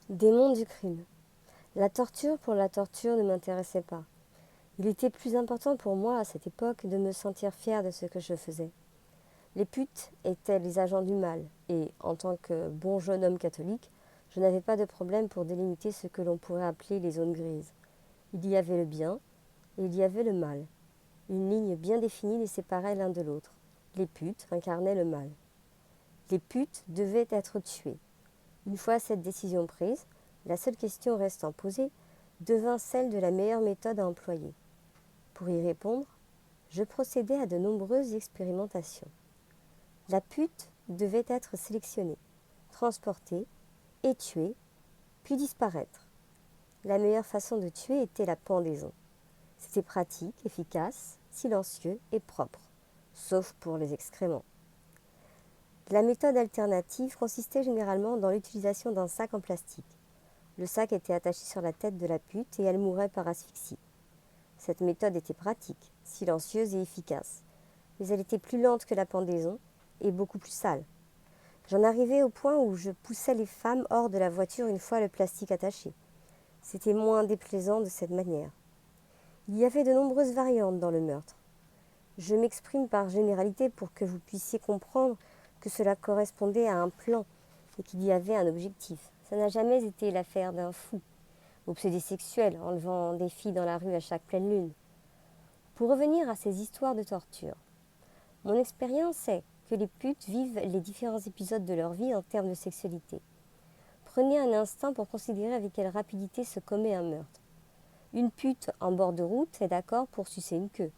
Démon du crime. La torture pour la torture ne m'intéressait pas. Il était plus important pour moi à cette époque de me sentir fière de ce que je faisais. Les putes étaient les agents du mal et, en tant que bon jeune homme catholique, je n'avais pas de problème pour délimiter ce que l'on pourrait appeler les zones grises. Il y avait le bien et il y avait le mal. Une ligne bien définie les séparait l'un de l'autre. Les putes incarnaient le mal. Les putes devaient être tuées. Une fois cette décision prise, la seule question restant posée devint celle de la meilleure méthode à employer. Pour y répondre, je procédai à de nombreuses expérimentations. La pute devait être sélectionnée, transportée et tuée, puis disparaître. La meilleure façon de tuer était la pendaison. C'était pratique, efficace, silencieux et propre, sauf pour les excréments. La méthode alternative consistait généralement dans l'utilisation d'un sac en plastique. Le sac était attaché sur la tête de la pute et elle mourait par asphyxie. Cette méthode était pratique, silencieuse et efficace, mais elle était plus lente que la pendaison et beaucoup plus sale. J'en arrivais au point où je poussais les femmes hors de la voiture une fois le plastique attaché. C'était moins déplaisant de cette manière. Il y avait de nombreuses variantes dans le meurtre. Je m'exprime par généralité pour que vous puissiez comprendre que cela correspondait à un plan et qu'il y avait un objectif. Ça n'a jamais été l'affaire d'un fou, obsédé sexuel, enlevant des filles dans la rue à chaque pleine lune. Pour revenir à ces histoires de torture, mon expérience est que les putes vivent les différents épisodes de leur vie en termes de sexualité. Prenez un instant pour considérer avec quelle rapidité se commet un meurtre. Une pute en bord de route est d'accord pour sucer une queue.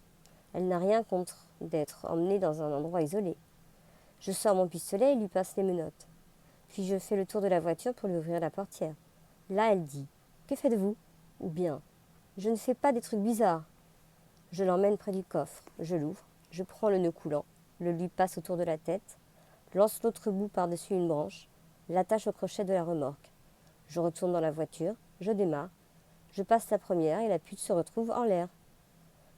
Elle n'a rien contre d'être emmenée dans un endroit isolé. Je sors mon pistolet et lui passe les menottes. Puis je fais le tour de la voiture pour lui ouvrir la portière. Là, elle dit « Que faites-vous » ou bien « Je ne fais pas des trucs bizarres ». Je l'emmène près du coffre, je l'ouvre, je prends le nœud coulant, le lui passe autour de la tête, lance l'autre bout par-dessus une branche, l'attache au crochet de la remorque. Je retourne dans la voiture, je démarre, je passe la première et la pute se retrouve en l'air.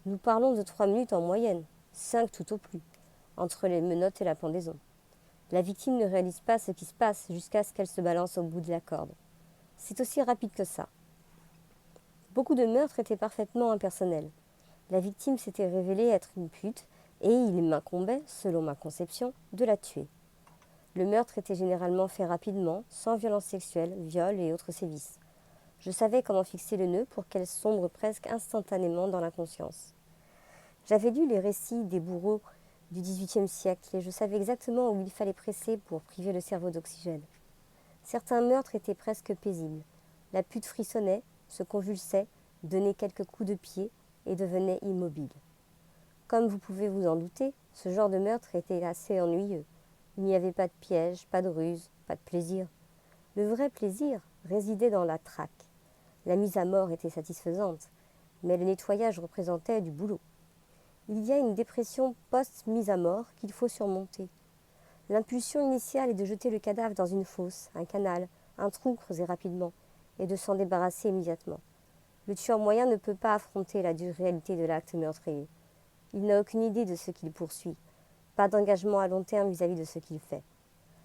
Nous parlons de 3 minutes en moyenne, 5 tout au plus, entre les menottes et la pendaison. La victime ne réalise pas ce qui se passe jusqu'à ce qu'elle se balance au bout de la corde. C'est aussi rapide que ça. Beaucoup de meurtres étaient parfaitement impersonnels. La victime s'était révélée être une pute et il m'incombait, selon ma conception, de la tuer. Le meurtre était généralement fait rapidement, sans violence sexuelle, viol et autres sévices. Je savais comment fixer le nœud pour qu'elle sombre presque instantanément dans l'inconscience. J'avais lu les récits des bourreaux du XVIIIe siècle et je savais exactement où il fallait presser pour priver le cerveau d'oxygène. Certains meurtres étaient presque paisibles. La pute frissonnait, se convulsait, donnait quelques coups de pied et devenait immobile. Comme vous pouvez vous en douter, ce genre de meurtre était assez ennuyeux. Il n'y avait pas de piège, pas de ruse, pas de plaisir. Le vrai plaisir résidait dans la traque. La mise à mort était satisfaisante, mais le nettoyage représentait du boulot. Il y a une dépression post-mise à mort qu'il faut surmonter. L'impulsion initiale est de jeter le cadavre dans une fosse, un canal, un trou creusé rapidement, et de s'en débarrasser immédiatement. Le tueur moyen ne peut pas affronter la dure réalité de l'acte meurtrier. Il n'a aucune idée de ce qu'il poursuit, pas d'engagement à long terme vis-à-vis de ce qu'il fait.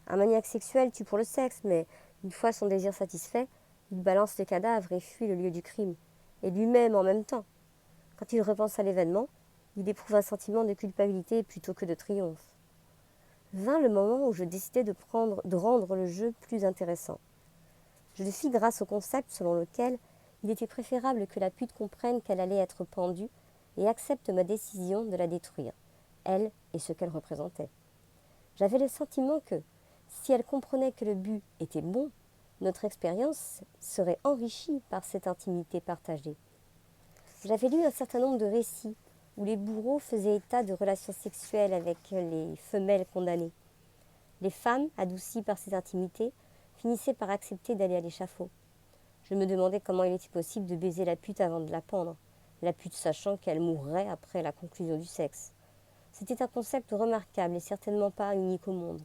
Un maniaque sexuel tue pour le sexe, mais une fois son désir satisfait, il balance le cadavre et fuit le lieu du crime, et lui-même en même temps. Quand il repense à l'événement, il éprouve un sentiment de culpabilité plutôt que de triomphe. Vint le moment où je décidai de rendre le jeu plus intéressant. Je le fis grâce au concept selon lequel il était préférable que la pute comprenne qu'elle allait être pendue et accepte ma décision de la détruire, elle et ce qu'elle représentait. J'avais le sentiment que, si elle comprenait que le but était bon, notre expérience serait enrichie par cette intimité partagée. J'avais lu un certain nombre de récits où les bourreaux faisaient état de relations sexuelles avec les femelles condamnées. Les femmes, adoucies par cette intimité, finissaient par accepter d'aller à l'échafaud. Je me demandais comment il était possible de baiser la pute avant de la pendre, la pute sachant qu'elle mourrait après la conclusion du sexe. C'était un concept remarquable et certainement pas unique au monde.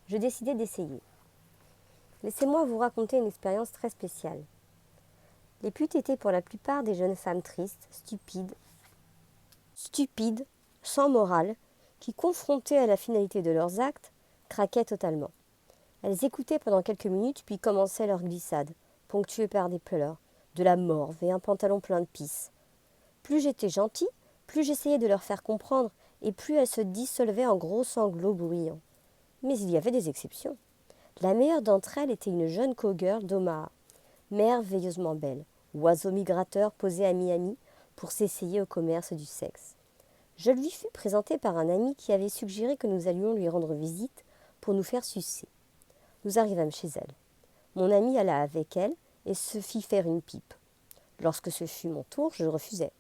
Je décidai d'essayer. Laissez-moi vous raconter une expérience très spéciale. Les putes étaient pour la plupart des jeunes femmes tristes, stupides, sans morale, qui, confrontées à la finalité de leurs actes, craquaient totalement. Elles écoutaient pendant quelques minutes puis commençaient leur glissade, ponctué par des pleurs, de la morve et un pantalon plein de pisse. Plus j'étais gentil, plus j'essayais de leur faire comprendre, et plus elles se dissolvaient en gros sanglots bruyants. Mais il y avait des exceptions. La meilleure d'entre elles était une jeune cowgirl d'Omaha, merveilleusement belle, oiseau migrateur posé à Miami pour s'essayer au commerce du sexe. Je lui fus présentée par un ami qui avait suggéré que nous allions lui rendre visite pour nous faire sucer. Nous arrivâmes chez elle. Mon ami alla avec elle et se fit faire une pipe. Lorsque ce fut mon tour, je refusai.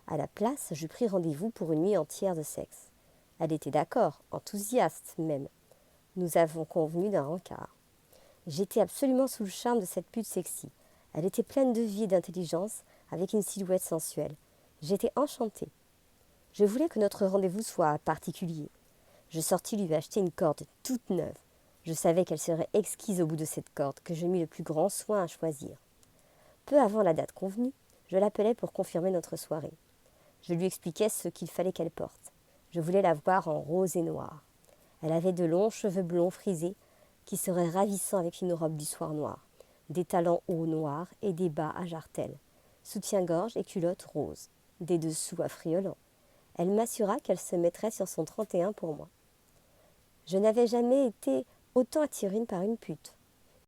À la place, je pris rendez-vous pour une nuit entière de sexe. Elle était d'accord, enthousiaste même. Nous avons convenu d'un rencard. J'étais absolument sous le charme de cette pute sexy. Elle était pleine de vie et d'intelligence, avec une silhouette sensuelle. J'étais enchantée. Je voulais que notre rendez-vous soit particulier. Je sortis lui acheter une corde toute neuve. Je savais qu'elle serait exquise au bout de cette corde, que je mis le plus grand soin à choisir. Peu avant la date convenue, je l'appelai pour confirmer notre soirée. Je lui expliquai ce qu'il fallait qu'elle porte. Je voulais la voir en rose et noir. Elle avait de longs cheveux blonds frisés qui seraient ravissants avec une robe du soir noire, des talons hauts noirs et des bas à jartelles, soutien-gorge et culotte rose, des dessous affriolants. Elle m'assura qu'elle se mettrait sur son 31 pour moi. Je n'avais jamais été autant attirée par une pute.